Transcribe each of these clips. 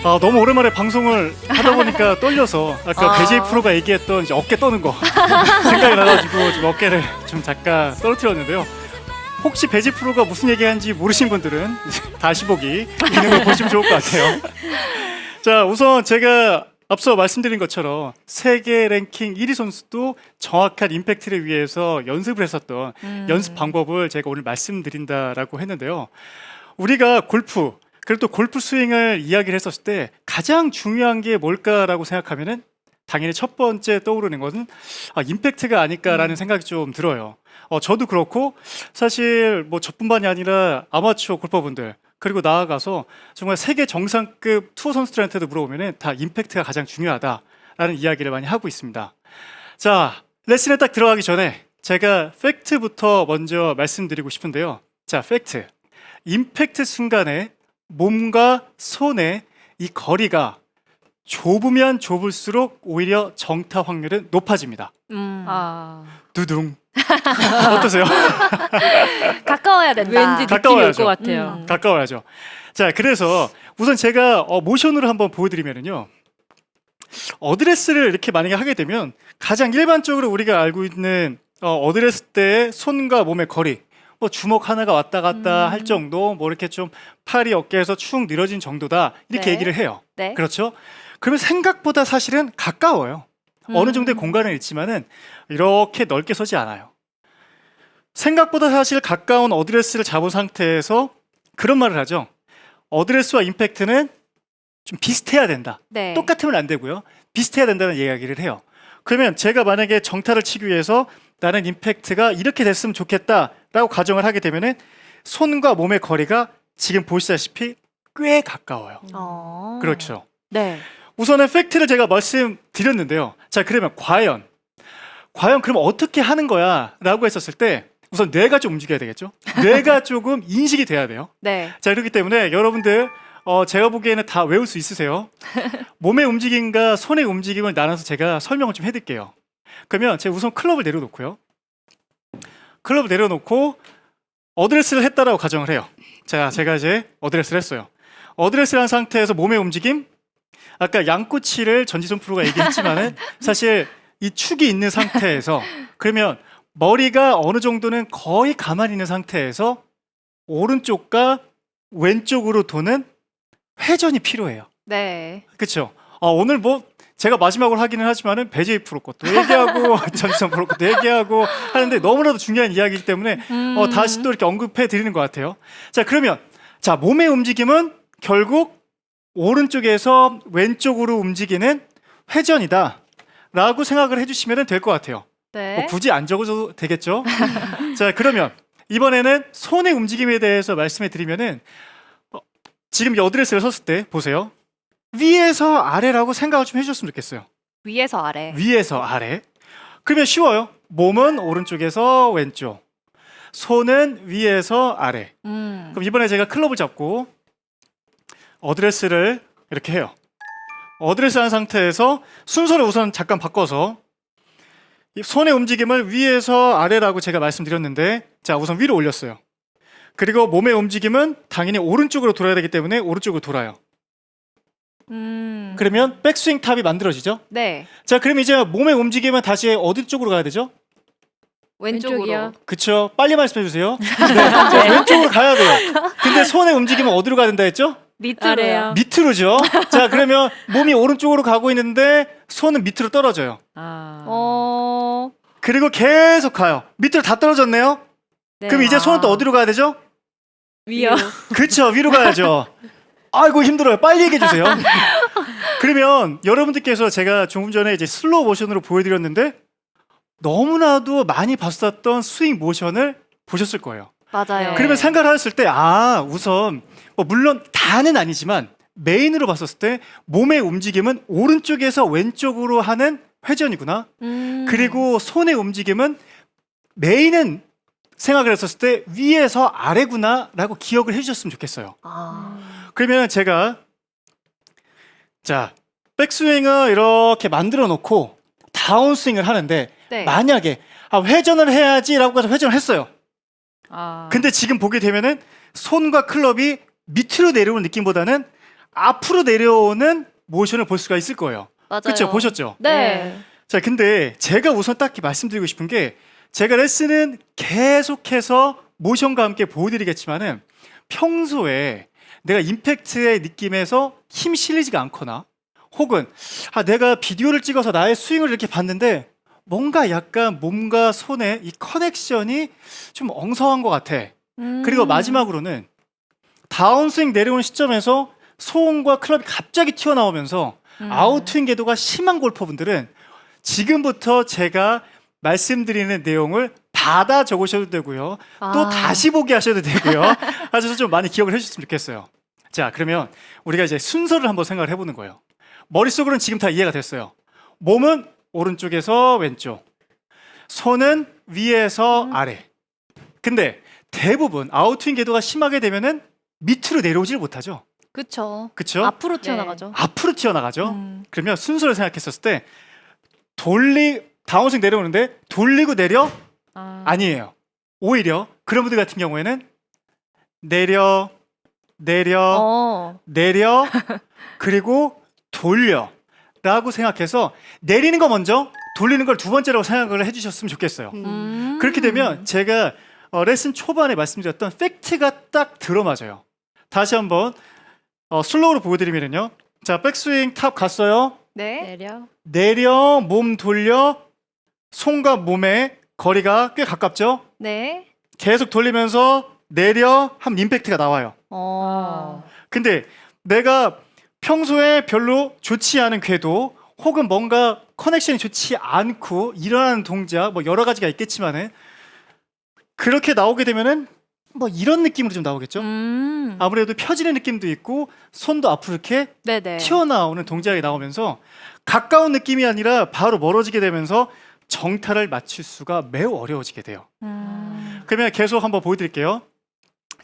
너무 오랜만에 방송을 하다 보니까 떨려서 아까 배제이 프로가 얘기했던 이제 어깨 떠는 거 생각이 나가지고 좀 어깨를 좀 잠깐 떨어뜨렸는데요. 혹시 배지 프로가 무슨 얘기하는지 모르신 분들은 다시 보기 있는 걸 보시면 좋을 것 같아요. 자, 우선 제가 앞서 말씀드린 것처럼 세계 랭킹 1위 선수도 정확한 임팩트를 위해서 연습을 했었던 연습 방법을 제가 오늘 말씀드린다라고 했는데요. 우리가 골프, 그리고 또 골프 스윙을 이야기를 했었을 때 가장 중요한 게 뭘까라고 생각하면은 당연히 첫 번째 떠오르는 것은 임팩트가 아닐까라는 생각이 좀 들어요. 저도 그렇고 사실 뭐 저뿐만이 아니라 아마추어 골퍼분들 그리고 나아가서 정말 세계 정상급 투어 선수들한테도 물어보면은 다 임팩트가 가장 중요하다라는 이야기를 많이 하고 있습니다. 자, 레슨에 딱 들어가기 전에 제가 팩트부터 먼저 말씀드리고 싶은데요. 자, 팩트. 임팩트 순간에 몸과 손의 이 거리가 좁으면 좁을수록 오히려 정타 확률은 높아집니다. 두둥. 어떠세요? 가까워야 된다. 왠지 느낌이 올 가까워야죠. 것 같아요. 가까워야죠. 자, 그래서 우선 제가 모션으로 한번 보여드리면은요. 어드레스를 이렇게 만약에 하게 되면 가장 일반적으로 우리가 알고 있는 어드레스 때의 손과 몸의 거리, 뭐 주먹 하나가 왔다 갔다 할 정도, 뭐 이렇게 좀 팔이 어깨에서 축 늘어진 정도다 이렇게 네. 얘기를 해요. 네. 그렇죠? 그러면 생각보다 사실은 가까워요. 어느 정도의 공간은 있지만은 이렇게 넓게 서지 않아요. 생각보다 사실 가까운 어드레스를 잡은 상태에서 그런 말을 하죠. 어드레스와 임팩트는 좀 비슷해야 된다. 네. 똑같으면 안 되고요. 비슷해야 된다는 이야기를 해요. 그러면 제가 만약에 정타를 치기 위해서 나는 임팩트가 이렇게 됐으면 좋겠다라고 가정을 하게 되면은 손과 몸의 거리가 지금 보시다시피 꽤 가까워요. 그렇죠. 네. 우선은 팩트를 제가 말씀드렸는데요. 자, 그러면 과연 그럼 어떻게 하는 거야? 라고 했었을 때 우선 뇌가 좀 움직여야 되겠죠? 뇌가 조금 인식이 돼야 돼요. 네. 자, 그렇기 때문에 여러분들 제가 보기에는 다 외울 수 있으세요. 몸의 움직임과 손의 움직임을 나눠서 제가 설명을 좀 해드릴게요. 그러면 제가 우선 클럽을 내려놓고요. 클럽을 내려놓고 어드레스를 했다라고 가정을 해요. 자, 제가 이제 어드레스를 했어요. 어드레스를 한 상태에서 몸의 움직임, 아까 양꼬치를 전지선 프로가 얘기했지만은 사실 이 축이 있는 상태에서 그러면 머리가 어느 정도는 거의 가만히 있는 상태에서 오른쪽과 왼쪽으로 도는 회전이 필요해요. 네. 그렇죠? 오늘 뭐 제가 마지막으로 하기는 하지만은 배제이 프로 것도 얘기하고 전지선 프로 것도 얘기하고 하는데 너무나도 중요한 이야기이기 때문에 다시 또 이렇게 언급해 드리는 것 같아요. 자, 그러면 자, 몸의 움직임은 결국 오른쪽에서 왼쪽으로 움직이는 회전이다 라고 생각을 해주시면 될 것 같아요. 네. 뭐 굳이 안 적어도 되겠죠? 자, 그러면 이번에는 손의 움직임에 대해서 말씀해 드리면은 지금 이 어드레스를 섰을 때 보세요. 위에서 아래라고 생각을 좀 해주셨으면 좋겠어요. 위에서 아래. 위에서 아래. 그러면 쉬워요. 몸은 오른쪽에서 왼쪽, 손은 위에서 아래. 그럼 이번에 제가 클럽을 잡고 어드레스를 이렇게 해요. 어드레스 한 상태에서 순서를 우선 잠깐 바꿔서 이 손의 움직임을 위에서 아래라고 제가 말씀드렸는데, 자, 우선 위로 올렸어요. 그리고 몸의 움직임은 당연히 오른쪽으로 돌아야 되기 때문에 오른쪽으로 돌아요. 그러면 백스윙 탑이 만들어지죠? 네. 자, 그럼 이제 몸의 움직임은 다시 어디 쪽으로 가야 되죠? 왼쪽으로. 왼쪽이요. 그쵸? 빨리 말씀해 주세요. 네, 자, 왼쪽으로 가야 돼요. 근데 손의 움직임은 어디로 가야 된다 했죠? 밑으로요. 아래요. 밑으로죠. 자, 그러면 몸이 오른쪽으로 가고 있는데 손은 밑으로 떨어져요. 그리고 계속 가요. 밑으로 다 떨어졌네요. 네. 그럼 이제 손은 또 어디로 가야 되죠? 위요. 그쵸, 위로 가야죠. 아이고, 힘들어요. 빨리 얘기해 주세요. 그러면 여러분들께서 제가 조금 전에 이제 슬로우 모션으로 보여드렸는데 너무나도 많이 봤었던 스윙 모션을 보셨을 거예요. 맞아요. 네. 그러면 생각을 하셨을 때 우선 뭐 물론 다는 아니지만 메인으로 봤었을 때 몸의 움직임은 오른쪽에서 왼쪽으로 하는 회전이구나. 그리고 손의 움직임은 메인은 생각을 했었을 때 위에서 아래구나 라고 기억을 해주셨으면 좋겠어요. 그러면 제가 자, 백스윙을 이렇게 만들어 놓고 다운스윙을 하는데 네. 만약에 회전을 해야지 라고 해서 회전을 했어요. 근데 지금 보게 되면은 손과 클럽이 밑으로 내려오는 느낌보다는 앞으로 내려오는 모션을 볼 수가 있을 거예요. 맞아요. 그렇죠? 보셨죠? 네. 자, 근데 제가 우선 딱히 말씀드리고 싶은 게 제가 레슨은 계속해서 모션과 함께 보여드리겠지만은 평소에 내가 임팩트의 느낌에서 힘 실리지가 않거나 혹은 내가 비디오를 찍어서 나의 스윙을 이렇게 봤는데 뭔가 약간 몸과 손의 이 커넥션이 좀 엉성한 것 같아. 그리고 마지막으로는 다운스윙 내려오는 시점에서 소음과 클럽이 갑자기 튀어나오면서 아웃스윙 궤도가 심한 골퍼분들은 지금부터 제가 말씀드리는 내용을 받아 적으셔도 되고요. 또 다시 보기 하셔도 되고요. 아주 좀 많이 기억을 해주셨으면 좋겠어요. 자, 그러면 우리가 이제 순서를 한번 생각을 해보는 거예요. 머릿속으로는 지금 다 이해가 됐어요. 몸은 오른쪽에서 왼쪽, 손은 위에서 아래. 근데 대부분 아웃스윙 궤도가 심하게 되면은 밑으로 내려오질 못하죠. 그쵸. 그쵸? 앞으로 튀어나가죠. 앞으로 튀어나가죠. 그러면 순서를 생각했었을 때 다운스윙 내려오는데 돌리고 내려? 아니에요. 오히려 그런 분들 같은 경우에는 내려 그리고 돌려 라고 생각해서 내리는 거 먼저 돌리는 걸 두 번째라고 생각을 해주셨으면 좋겠어요. 그렇게 되면 제가 레슨 초반에 말씀드렸던 팩트가 딱 들어맞아요. 다시 한번 슬로우로 보여드리면요. 자, 백스윙 탑 갔어요. 네. 내려 몸 돌려 손과 몸의 거리가 꽤 가깝죠. 네. 계속 돌리면서 내려 하면 임팩트가 나와요. 근데 내가 평소에 별로 좋지 않은 궤도 혹은 뭔가 커넥션이 좋지 않고 일어나는 동작 뭐 여러 가지가 있겠지만은 그렇게 나오게 되면은 뭐 이런 느낌으로 좀 나오겠죠. 아무래도 펴지는 느낌도 있고 손도 앞으로 이렇게 네네. 튀어나오는 동작이 나오면서 가까운 느낌이 아니라 바로 멀어지게 되면서 정타를 맞출 수가 매우 어려워지게 돼요. 그러면 계속 한번 보여드릴게요.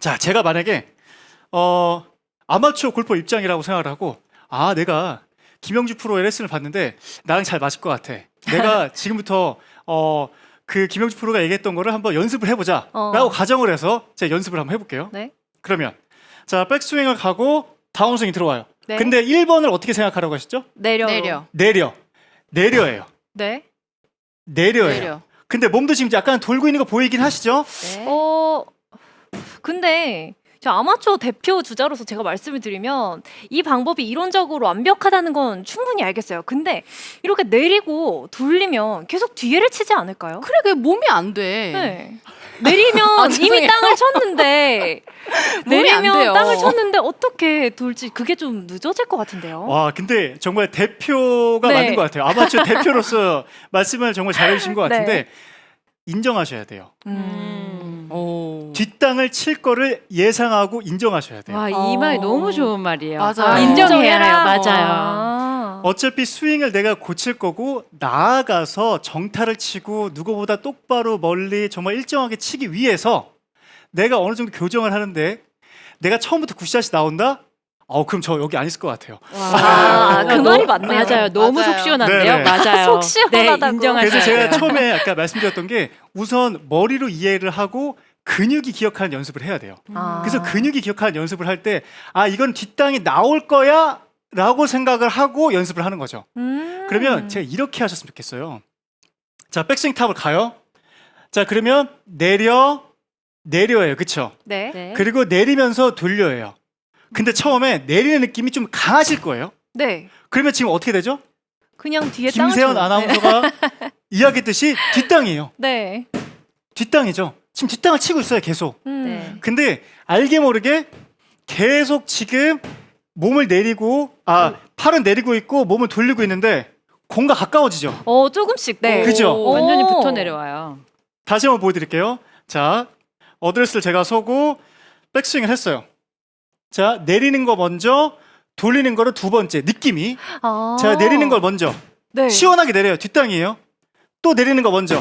자, 제가 만약에 아마추어 골퍼 입장이라고 생각을 하고 내가 김영주 프로의 레슨을 봤는데 나랑 잘 맞을 것 같아. 내가 지금부터 그 김영주 프로가 얘기했던 거를 한번 연습을 해보자 라고 가정을 해서 제가 연습을 한번 해볼게요. 네. 그러면 자, 백스윙을 가고 다운스윙이 들어와요. 네. 근데 1번을 어떻게 생각하라고 하셨죠? 내려요. 내려예요. 네. 내려예요. 근데 몸도 지금 약간 돌고 있는 거 보이긴 하시죠? 네. 근데 저 아마추어 대표 주자로서 제가 말씀을 드리면 이 방법이 이론적으로 완벽하다는 건 충분히 알겠어요. 근데 이렇게 내리고 돌리면 계속 뒤에를 치지 않을까요? 그래, 그게 몸이 안 돼. 네. 내리면 죄송해요. 이미 땅을 쳤는데 몸이 안 돼요. 땅을 쳤는데 어떻게 돌지 그게 좀 늦어질 것 같은데요. 와, 근데 정말 대표가 네. 맞는 것 같아요. 아마추어 대표로서 말씀을 정말 잘해주신 것 같은데 네. 인정하셔야 돼요. 오. 뒷땅을 칠 거를 예상하고 인정하셔야 돼요. 와, 이 말 너무 좋은 말이에요. 인정해라. 인정해야 아, 해요. 맞아요. 어차피 스윙을 내가 고칠 거고 나아가서 정타를 치고 누구보다 똑바로 멀리 정말 일정하게 치기 위해서 내가 어느 정도 교정을 하는데 내가 처음부터 굿샷이 나온다? 그럼 저 여기 안 있을 것 같아요. 그 말이 맞네요. 맞아요. 너무 맞아요. 속 시원한데요. 네네. 맞아요. 속 시원하다고. 네, 인정하셔야 그래서 제가 돼요. 처음에 아까 말씀드렸던 게 우선 머리로 이해를 하고 근육이 기억하는 연습을 해야 돼요. 그래서 근육이 기억하는 연습을 할 때 이건 뒷땅이 나올 거야 라고 생각을 하고 연습을 하는 거죠. 그러면 제가 이렇게 하셨으면 좋겠어요. 자, 백스윙 탑을 가요. 자, 그러면 내려요. 그쵸? 네. 네. 그리고 내리면서 돌려요. 근데 처음에 내리는 느낌이 좀 강하실 거예요. 네. 그러면 지금 어떻게 되죠? 그냥 뒤에 김세현 아나운서가 이야기했듯이 뒷땅이에요. 네. 뒷땅이죠. 지금 뒷땅을 치고 있어요, 계속. 네. 근데 알게 모르게 계속 지금 몸을 내리고 팔은 내리고 있고 몸을 돌리고 있는데 공과 가까워지죠. 조금씩. 네. 그죠? 완전히 오. 붙어 내려와요. 다시 한번 보여드릴게요. 자, 어드레스를 제가 서고 백스윙을 했어요. 자, 내리는 거 먼저, 돌리는 거를 두 번째. 느낌이 제가 내리는 걸 먼저 네. 시원하게 내려요. 뒷땅이에요. 또 내리는 거 먼저.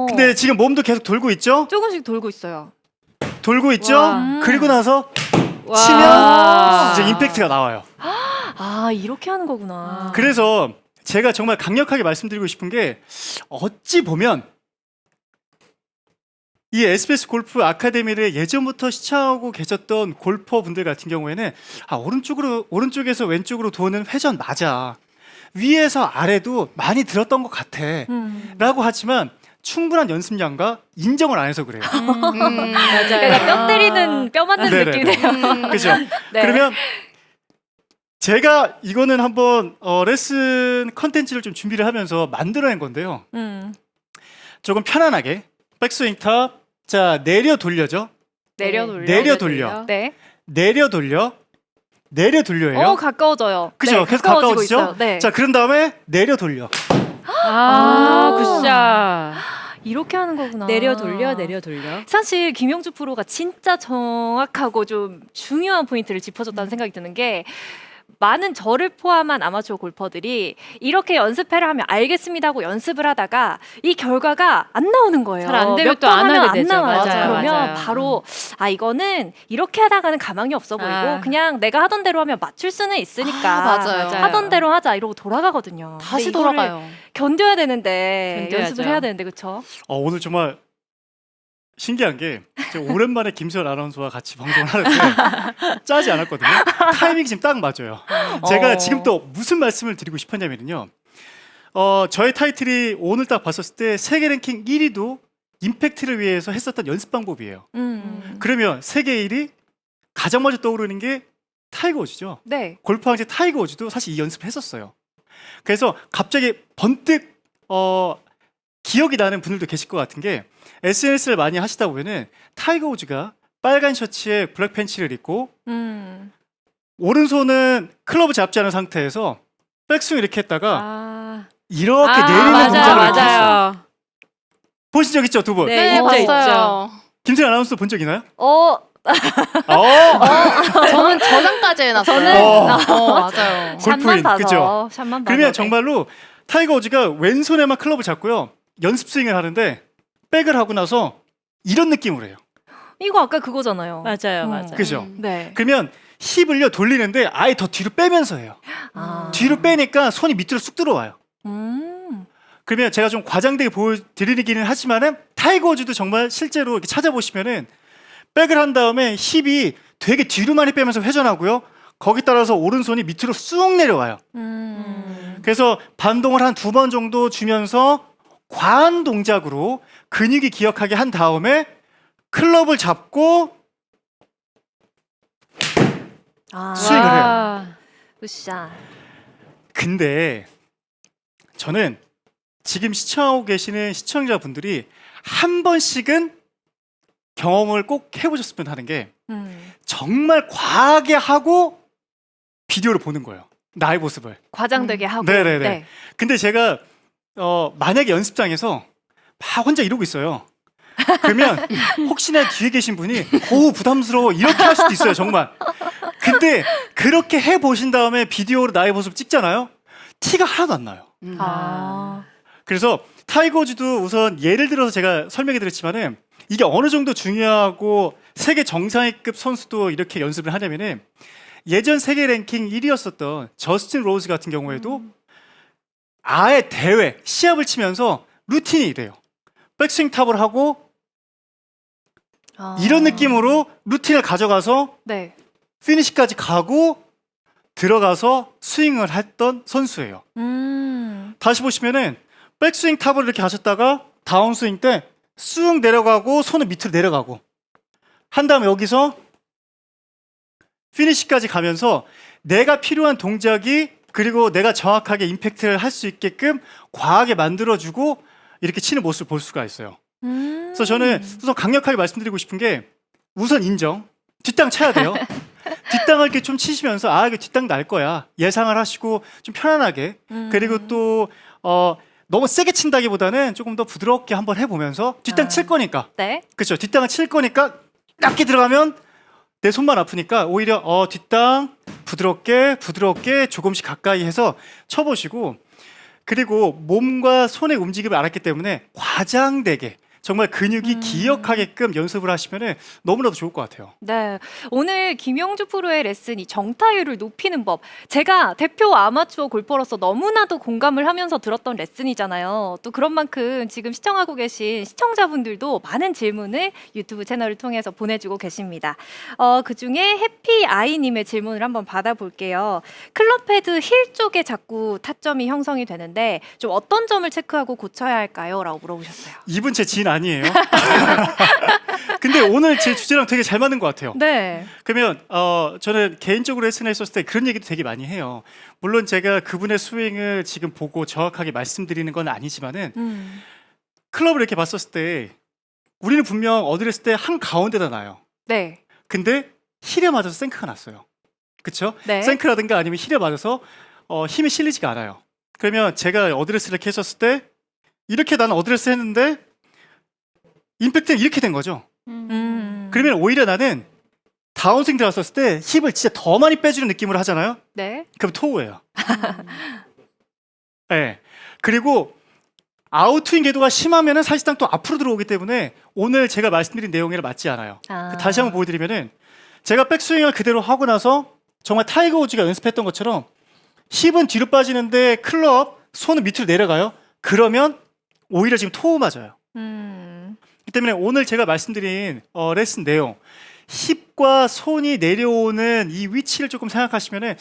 근데 지금 몸도 계속 돌고 있죠? 조금씩 돌고 있어요. 돌고 있죠? 와. 그리고 나서 와. 치면 이제 임팩트가 나와요. 이렇게 하는 거구나. 그래서 제가 정말 강력하게 말씀드리고 싶은 게 어찌 보면 이 SBS 골프 아카데미를 예전부터 시청하고 계셨던 골퍼분들 같은 경우에는 오른쪽에서 왼쪽으로 도는 회전 맞아. 위에서 아래도 많이 들었던 것 같아. 라고 하지만 충분한 연습량과 인정을 안 해서 그래요. 맞아요. 약간 뼈 때리는 뼈 맞는 네네. 느낌이네요. 그죠? 네. 그러면 제가 이거는 한번 레슨 컨텐츠를 좀 준비를 하면서 만들어낸 건데요. 조금 편안하게 백스윙 탑, 자 내려 돌려죠. 내려 돌려. 내려 돌려. 네. 내려 돌려. 내려 돌려예요. 가까워져요. 그죠? 네, 계속 가까워지고 가까워지죠? 있어요. 네. 자 그런 다음에 내려 돌려. 굿샷. 이렇게 하는 거구나. 내려 돌려, 내려 돌려. 사실 김영주 프로가 진짜 정확하고 좀 중요한 포인트를 짚어줬다는 생각이 드는 게 많은 저를 포함한 아마추어 골퍼들이 이렇게 연습회를 하면 알겠습니다 하고 연습을 하다가 이 결과가 안 나오는 거예요. 잘안 되면 몇 또 번 안 하면 하게 안 되죠. 나와요. 맞아요, 그러면 맞아요. 바로 이거는 이렇게 하다가는 가망이 없어 보이고 아. 그냥 내가 하던 대로 하면 맞출 수는 있으니까 맞아요. 하던 대로 하자 이러고 돌아가거든요. 다시 근데 이거를 돌아가요. 견뎌야 되는데 견뎌야죠. 연습을 해야 되는데 그렇죠? 오늘 정말 신기한 게 제가 오랜만에 김수현 아나운서와 같이 방송을 하는데 짜지 않았거든요. 타이밍이 지금 딱 맞아요. 제가 지금 또 무슨 말씀을 드리고 싶었냐면요. 저의 타이틀이 오늘 딱 봤었을 때 세계 랭킹 1위도 임팩트를 위해서 했었던 연습 방법이에요. 그러면 세계 1위 가장 먼저 떠오르는 게 타이거 우즈죠. 네. 골프 황제 타이거 우즈도 사실 이 연습을 했었어요. 그래서 갑자기 번뜩 기억이 나는 분들도 계실 것 같은 게 SNS를 많이 하시다 보면은 타이거 우즈가 빨간 셔츠에 블랙 팬츠를 입고 오른손은 클럽을 잡지 않은 상태에서 백스윙 이렇게 했다가 이렇게 내리는 맞아요, 동작을 이렇게 했어요. 맞아요. 보신 적 있죠, 두 분? 네, 네, 있죠, 봤어요. 김세현 아나운서 본 적 있나요? 저는 저장까지 해놨어요. 맞아요. 골프인, 샷만 봐서. 그죠? 샷만 봐서. 그러면 네. 정말로 타이거 우즈가 왼손에만 클럽을 잡고요. 연습 스윙을 하는데 백을 하고 나서 이런 느낌으로 해요. 이거 아까 그거잖아요. 맞아요, 맞아요. 그죠? 네. 그러면 힙을요 돌리는데 아예 더 뒤로 빼면서 해요. 뒤로 빼니까 손이 밑으로 쑥 들어와요. 그러면 제가 좀 과장되게 보여드리기는 하지만은 타이거 우즈도 정말 실제로 이렇게 찾아보시면은 백을 한 다음에 힙이 되게 뒤로 많이 빼면서 회전하고요. 거기 따라서 오른손이 밑으로 쑥 내려와요. 그래서 반동을 한 2번 정도 주면서 과한 동작으로 근육이 기억하게 한 다음에 클럽을 잡고 스윙을 해요. 굿샷. 근데 저는 지금 시청하고 계시는 시청자분들이 한 번씩은 경험을 꼭 해보셨으면 하는 게 정말 과하게 하고 비디오를 보는 거예요. 나의 모습을. 과장되게 하고. 네네네. 네. 근데 제가 만약에 연습장에서 막 혼자 이러고 있어요. 그러면 혹시나 뒤에 계신 분이 부담스러워 이렇게 할 수도 있어요. 정말. 근데 그렇게 해보신 다음에 비디오로 나의 모습 찍잖아요. 티가 하나도 안 나요. 그래서 타이거 우즈도 우선 예를 들어서 제가 설명해 드렸지만은 이게 어느 정도 중요하고 세계 정상위급 선수도 이렇게 연습을 하냐면은 예전 세계 랭킹 1위였었던 저스틴 로즈 같은 경우에도 아예 대회 시합을 치면서 루틴이 이래요. 백스윙 탑을 하고 이런 느낌으로 루틴을 가져가서 네. 피니시까지 가고 들어가서 스윙을 했던 선수예요. 다시 보시면은 백스윙 탑을 이렇게 하셨다가 다운스윙 때 쑥 내려가고 손을 밑으로 내려가고 한 다음에 여기서 피니시까지 가면서 내가 필요한 동작이 그리고 내가 정확하게 임팩트를 할 수 있게끔 과하게 만들어주고 이렇게 치는 모습을 볼 수가 있어요. 그래서 저는 우선 강력하게 말씀드리고 싶은 게 우선 인정. 뒷땅 쳐야 돼요. 뒷땅을 이렇게 좀 치시면서 이거 뒷땅 날 거야 예상을 하시고 좀 편안하게 그리고 또 너무 세게 친다기보다는 조금 더 부드럽게 한번 해보면서 뒷땅 칠 거니까 네. 그렇죠. 뒷땅을 칠 거니까 낮게 들어가면 내 손만 아프니까 오히려 뒷땅 부드럽게 조금씩 가까이 해서 쳐보시고 그리고 몸과 손의 움직임을 알았기 때문에 과장되게 정말 근육이 기억하게끔 연습을 하시면 너무나도 좋을 것 같아요. 네, 오늘 김영주 프로의 레슨이 정타율을 높이는 법. 제가 대표 아마추어 골퍼로서 너무나도 공감을 하면서 들었던 레슨이잖아요. 또 그런 만큼 지금 시청하고 계신 시청자분들도 많은 질문을 유튜브 채널을 통해서 보내주고 계십니다. 그 중에 해피아이님의 질문을 한번 받아볼게요. 클럽 헤드 힐 쪽에 자꾸 타점이 형성이 되는데 좀 어떤 점을 체크하고 고쳐야 할까요? 라고 물어보셨어요. 이분 제 지인 아니에요? 근데 오늘 제 주제랑 되게 잘 맞는 것 같아요. 네. 그러면 저는 개인적으로 레슨했었을 때 그런 얘기도 되게 많이 해요. 물론 제가 그분의 스윙을 지금 보고 정확하게 말씀드리는 건 아니지만은 클럽을 이렇게 봤었을 때 우리는 분명 어드레스 때 한 가운데다 놔요. 네. 근데 힐에 맞아서 생크가 났어요. 그렇죠? 네. 생크라든가 아니면 힐에 맞아서 힘이 실리지가 않아요. 그러면 제가 어드레스를 이렇게 했었을 때 이렇게 나는 어드레스 했는데 임팩트는 이렇게 된 거죠. 그러면 오히려 나는 다운스윙 들어갔을 때 힙을 진짜 더 많이 빼주는 느낌으로 하잖아요. 네. 그럼 토우예요. 네. 그리고 아웃스윙 궤도가 심하면은 사실상 또 앞으로 들어오기 때문에 오늘 제가 말씀드린 내용이랑 맞지 않아요. 다시 한번 보여드리면은 제가 백스윙을 그대로 하고 나서 정말 타이거 우즈가 연습했던 것처럼 힙은 뒤로 빠지는데 클럽 손은 밑으로 내려가요. 그러면 오히려 지금 토우 맞아요. 그 때문에 오늘 제가 말씀드린 레슨 내용 힙과 손이 내려오는 이 위치를 조금 생각하시면은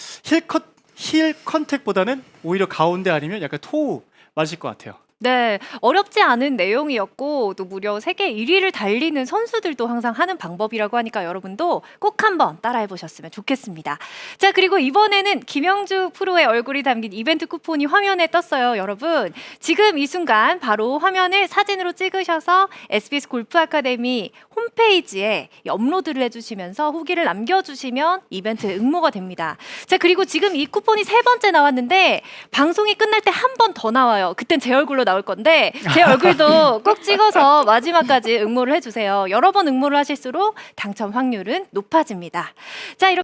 힐 컨택보다는 오히려 가운데 아니면 약간 토우 맞을 것 같아요. 네, 어렵지 않은 내용이었고 또 무려 세계 1위를 달리는 선수들도 항상 하는 방법이라고 하니까 여러분도 꼭 한번 따라해 보셨으면 좋겠습니다. 자, 그리고 이번에는 김영주 프로의 얼굴이 담긴 이벤트 쿠폰이 화면에 떴어요. 여러분, 지금 이 순간 바로 화면을 사진으로 찍으셔서 SBS 골프 아카데미 홈페이지에 업로드를 해주시면서 후기를 남겨주시면 이벤트 응모가 됩니다. 자, 그리고 지금 이 쿠폰이 3번째 나왔는데 방송이 끝날 때 한 번 더 나와요. 그땐 제 얼굴로 나올 건데 제 얼굴도 꼭 찍어서 마지막까지 응모를 해주세요. 여러 번 응모를 하실수록 당첨 확률은 높아집니다. 자, 이렇게